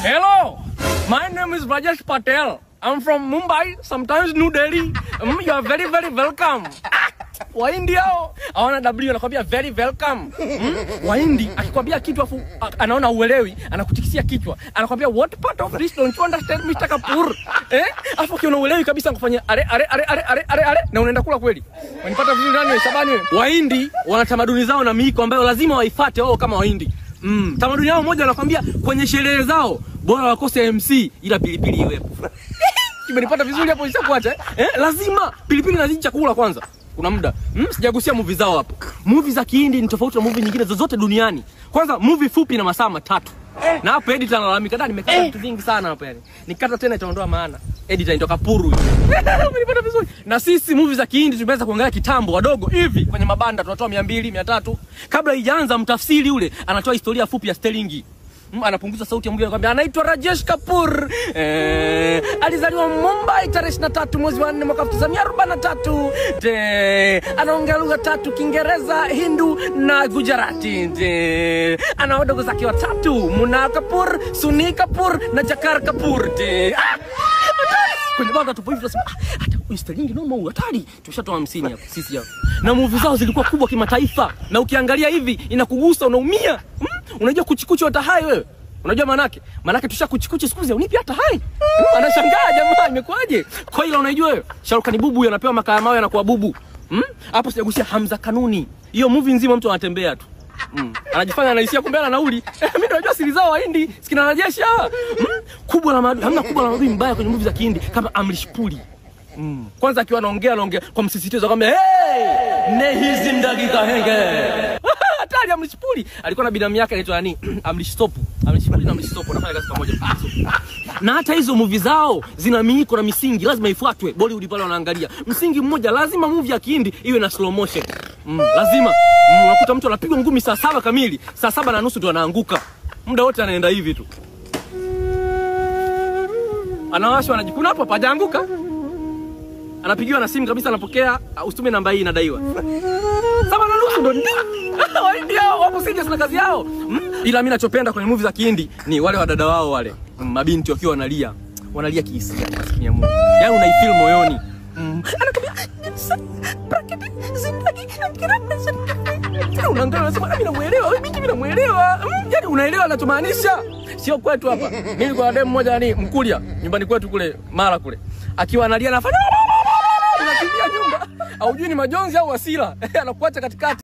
Hello, my name is Rajesh Patel. I'm from Mumbai, sometimes New Delhi. You are very, very welcome. Wahindi hao hawana W, anakuambia very welcome. Wahindi akikwambia kitu afu anaona uelewi, anakutikisia kichwa, anakuambia what part of this don't you understand Mr. Kapoor? Afu kiona uelewi kabisa kufanya are na unaenda kula kweli. Unanipata vizuri ndani Shabani wewe? Wahindi wana tamaduni zao na miiko ambayo lazima waifuate wao kama Wahindi. Tamaduni yao moja anakuambia kwenye sherehe zao bora wakose MC ila pilipili iwepo. Umenipata vizuri hapo ishakuacha lazima pilipili na chakula kwanza. Kuna muda sijagusia movie zao hapo. Movie za Kihindi ni tofauti na movie nyingine zozote duniani. Kwanza movie fupi na masaa 3. Na hapo editor analalamika ndani nimekata vitu vingi sana hapo yani. Nikata tena itaondoa maana. Editor inatoka puru. Umenipata vizuri. Na sisi movie za Kihindi tumeweza kuangalia kitambo wadogo hivi kwenye mabanda tunatoa 200, 300. Kabla haijaanza mtafsiri ule anatoa historia fupi ya Sterling. Anapunguza sauti ya movie anakuambia anaitwa Rajesh Kapoor. Alizaliwa Mumbai tarehe 23 mwezi wa 4 mwaka 1943. Anaongea lugha 3, Kiingereza, Hindu na Gujarati. Ana wadogo zake 3, Muna Kapoor, Suni Kapoor na Jakar Kapoor. Kwenye banda tupo hivi tunasema hata Sterling noma huyu hatari. Tumeshatoa 50 hapo sisi hapo. Na movie zao zilikuwa kubwa kimataifa. Na ukiangalia hivi inakugusa unaumia. Unajua kuchikuchi hata hai wewe? Unajua manake? Manake tushakuchikuchi siku hizi unipi hata hai. Anashangaa jamaa imekwaje? Kwa hiyo unajua wewe, Shahrukh bubu anapewa makaa mawe anakuwa bubu. Hapo sijagusia Hamza Kanuni. Hiyo movie nzima mtu anatembea tu. Anajifanya analisia kumbe ana nauli. Mimi najua siri zao Wahindi, sikina Rajesh hawa. Kubwa la maadui, hamna kubwa la maadui mbaya kwenye movie za Kihindi kama Amrish Puri. Kwanza akiwa anaongea kwa msisitizo kwamba nahi zindagi kahenge. Hatari Amrish Puri. Alikuwa na binamu yake anaitwa nani? Amrish Stop. Amrish Puri na Amrish Stop wanafanya kazi pamoja. Na hata hizo movie zao zina miiko na misingi lazima ifuatwe. Bollywood pale wanaangalia. Msingi mmoja lazima movie ya Kihindi iwe na slow motion. Lazima. Unakuta mtu anapigwa ngumi saa 7 kamili, saa 7:30 tu anaanguka. Muda wote anaenda hivi tu. Anawashwa anajikuna hapo hajaanguka. Anapigiwa na simu kabisa anapokea usitume namba hii inadaiwa. 7:30 ndo ndio. Wahindi hao wapo serious na kazi yao. Ila mimi ninachopenda kwenye movie za Kihindi ni wale wadada wao wale. Mabinti wakiwa wanalia. Wanalia kihisia maskini ya Mungu. Yaani unaifeel moyoni. Anakwambia praketi zindagi unaangalia unasema mimi namuelewa, mimi namuelewa. Yaani unaelewa anachomaanisha. Sio kwetu hapa. Mimi kwa demu mmoja ni Mkulia, nyumbani kwetu kule Mara kule. Akiwa analia anafanya unakimbia nyumba. Haujui ni majonzi au hasira. Anakuacha katikati.